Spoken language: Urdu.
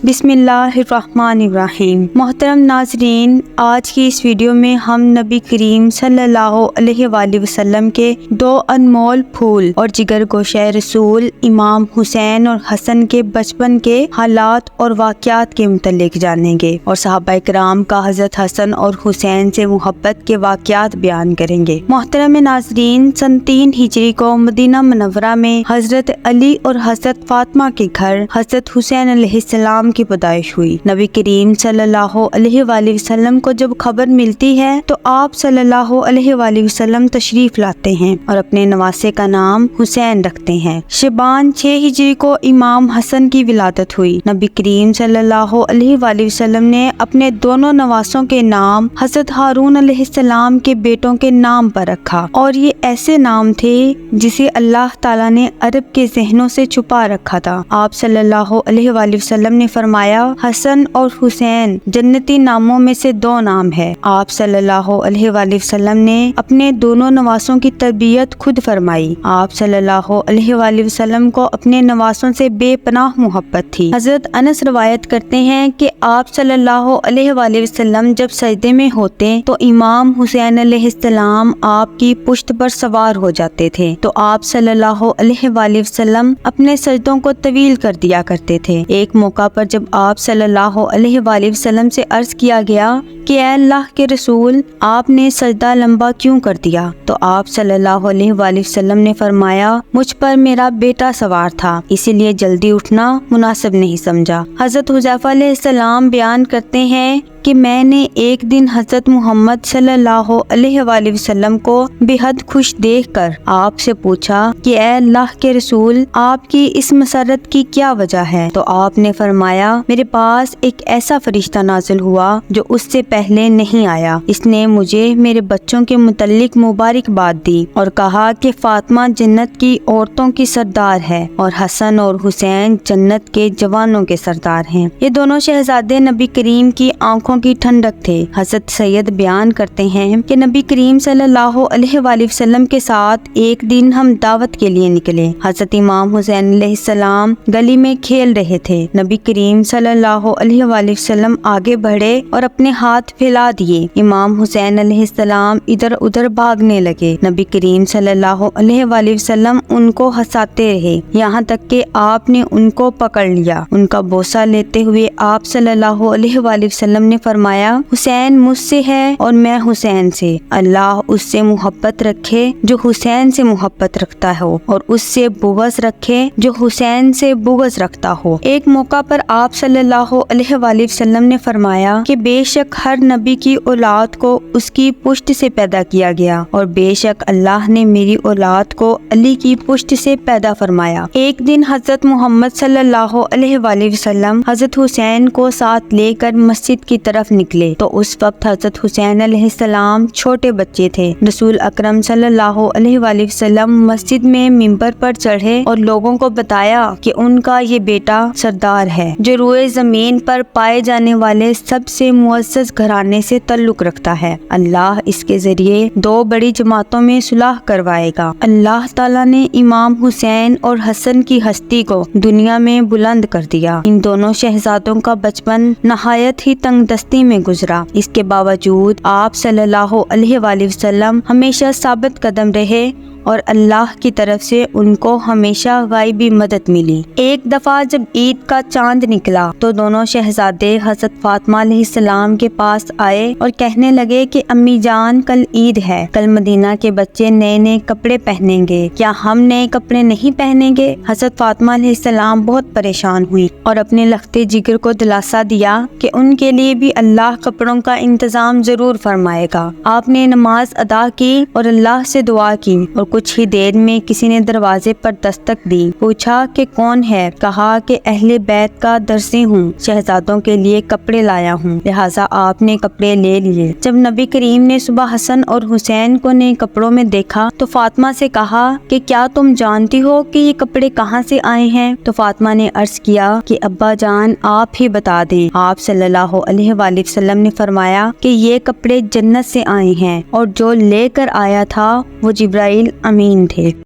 بسم اللہ الرحمن الرحیم۔ محترم ناظرین، آج کی اس ویڈیو میں ہم نبی کریم صلی اللہ علیہ وآلہ وسلم کے دو انمول پھول اور جگر گوشہ رسول امام حسین اور حسن کے بچپن کے حالات اور واقعات کے متعلق جانیں گے، اور صحابہ کرام کا حضرت حسن اور حسین سے محبت کے واقعات بیان کریں گے۔ محترم ناظرین، سن 3 ہجری کو مدینہ منورہ میں حضرت علی اور حضرت فاطمہ کے گھر حضرت حسین علیہ السلام کی پیدائش ہوئی۔ نبی کریم صلی اللہ علیہ وآلہ وسلم کو جب خبر ملتی ہے تو آپ صلی اللہ علیہ وآلہ وسلم تشریف لاتے ہیں اور اپنے نواسے کا نام حسین رکھتے ہیں۔ شعبان 6 ہجری کو امام حسن کی ولادت ہوئی۔ نبی کریم صلی اللہ علیہ وآلہ وسلم نے اپنے دونوں نواسوں کے نام حضرت ہارون علیہ السلام کے بیٹوں کے نام پر رکھا، اور یہ ایسے نام تھے جسے اللہ تعالیٰ نے عرب کے ذہنوں سے چھپا رکھا تھا۔ آپ صلی اللہ علیہ وآلہ وسلم نے فرمایا، حسن اور حسین جنتی ناموں میں سے 2 نام ہے۔ آپ صلی اللہ علیہ وآلہ وسلم نے اپنے دونوں نواسوں کی تربیت خود فرمائی۔ آپ صلی اللہ علیہ وآلہ وسلم کو اپنے نواسوں سے بے پناہ محبت تھی۔ حضرت انس روایت کرتے ہیں کہ آپ صلی اللہ علیہ وآلہ وسلم جب سجدے میں ہوتے تو امام حسین علیہ السلام آپ کی پشت پر سوار ہو جاتے تھے، تو آپ صلی اللہ علیہ وآلہ وسلم اپنے سجدوں کو طویل کر دیا کرتے تھے۔ ایک موقع پر جب آپ صلی اللہ علیہ وآلہ وسلم سے عرض کیا گیا کہ اے اللہ کے رسول، آپ نے سجدہ لمبا کیوں کر دیا؟ تو آپ صلی اللہ علیہ وآلہ وسلم نے فرمایا، مجھ پر میرا بیٹا سوار تھا، اسی لیے جلدی اٹھنا مناسب نہیں سمجھا۔ حضرت حذیفہ علیہ السلام بیان کرتے ہیں کہ میں نے ایک دن حضرت محمد صلی اللہ علیہ وآلہ وسلم کو بے حد خوش دیکھ کر آپ سے پوچھا کہ اے اللہ کے رسول، آپ کی اس مسرت کی کیا وجہ ہے؟ تو آپ نے فرمایا، میرے پاس ایک ایسا فرشتہ نازل ہوا جو اس سے پہلے نہیں آیا۔ اس نے مجھے میرے بچوں کے متعلق مبارکباد دی اور کہا کہ فاطمہ جنت کی عورتوں کی سردار ہے اور حسن اور حسین جنت کے جوانوں کے سردار ہیں۔ یہ دونوں شہزادے نبی کریم کی آنکھوں کی ٹھنڈک تھے۔ حضرت سید بیان کرتے ہیں کہ نبی کریم صلی اللہ علیہ وآلہ وسلم کے ساتھ ایک دن ہم دعوت کے لیے نکلے۔ حضرت امام حسین علیہ السلام گلی میں کھیل رہے تھے۔ نبی کریم صلی اللہ علیہ وآلہ وسلم آگے بڑھے اور اپنے ہاتھ پھیلا دیے۔ امام حسین علیہ السلام ادھر ادھر بھاگنے لگے۔ نبی کریم صلی اللہ علیہ وآلہ وسلم ان کو ہنساتے رہے، یہاں تک کہ آپ نے ان کو پکڑ لیا۔ ان کا بوسہ لیتے ہوئے آپ صلی اللہ علیہ وآلہ وسلم نے فرمایا، حسین مجھ سے ہے اور میں حسین سے۔ اللہ اس سے محبت رکھے جو حسین سے محبت رکھتا ہو، اور اس سے بغض رکھے جو حسین سے بغض رکھتا ہو۔ ایک موقع پر آپ صلی اللہ علیہ وآلہ وسلم نے فرمایا کہ بے شک ہر نبی کی اولاد کو اس کی پشت سے پیدا کیا گیا، اور بے شک اللہ نے میری اولاد کو علی کی پشت سے پیدا فرمایا۔ ایک دن حضرت محمد صلی اللہ علیہ وآلہ وسلم حضرت حسین کو ساتھ لے کر مسجد کی طرف نکلے تو اس وقت حضرت حسین علیہ السلام چھوٹے بچے تھے۔ رسول اکرم صلی اللہ علیہ وآلہ وسلم مسجد میں منبر پر چڑھے اور لوگوں کو بتایا کہ ان کا یہ بیٹا سردار ہے جو روئے زمین پر پائے جانے والے سب سے معزز گھرانے سے تعلق رکھتا ہے۔ اللہ اس کے ذریعے 2 بڑی جماعتوں میں صلح کروائے گا۔ اللہ تعالیٰ نے امام حسین اور حسن کی ہستی کو دنیا میں بلند کر دیا۔ ان دونوں شہزادوں کا بچپن نہایت ہی تنگ دستی میں گزرا۔ اس کے باوجود آپ صلی اللہ علیہ وآلہ وسلم ہمیشہ ثابت قدم رہے اور اللہ کی طرف سے ان کو ہمیشہ غائبی مدد ملی۔ ایک دفعہ جب عید کا چاند نکلا تو دونوں شہزادے حضرت فاطمہ علیہ السلام کے پاس آئے اور کہنے لگے کہ امی جان، کل عید ہے، کل مدینہ کے بچے نئے نئے کپڑے پہنیں گے، کیا ہم نئے کپڑے نہیں پہنیں گے؟ حضرت فاطمہ علیہ السلام بہت پریشان ہوئی اور اپنے لختے جگر کو دلاسا دیا کہ ان کے لیے بھی اللہ کپڑوں کا انتظام ضرور فرمائے گا۔ آپ نے نماز ادا کی اور اللہ سے دعا کی، اور کچھ ہی دیر میں کسی نے دروازے پر دستک دی۔ پوچھا کہ کون ہے؟ کہا کہ اہل بیت کا درزی ہوں، شہزادوں کے لیے کپڑے لایا ہوں، لہٰذا آپ نے کپڑے لے لیے۔ جب نبی کریم نے صبح حسن اور حسین کو نئے کپڑوں میں دیکھا تو فاطمہ سے کہا کہ کیا تم جانتی ہو کہ یہ کپڑے کہاں سے آئے ہیں؟ تو فاطمہ نے عرض کیا کہ ابا جان آپ ہی بتا دیں۔ آپ صلی اللہ علیہ وآلہ وسلم نے فرمایا کہ یہ کپڑے جنت سے آئے ہیں، اور جو لے کر آیا تھا وہ جبرائیل امین تھے۔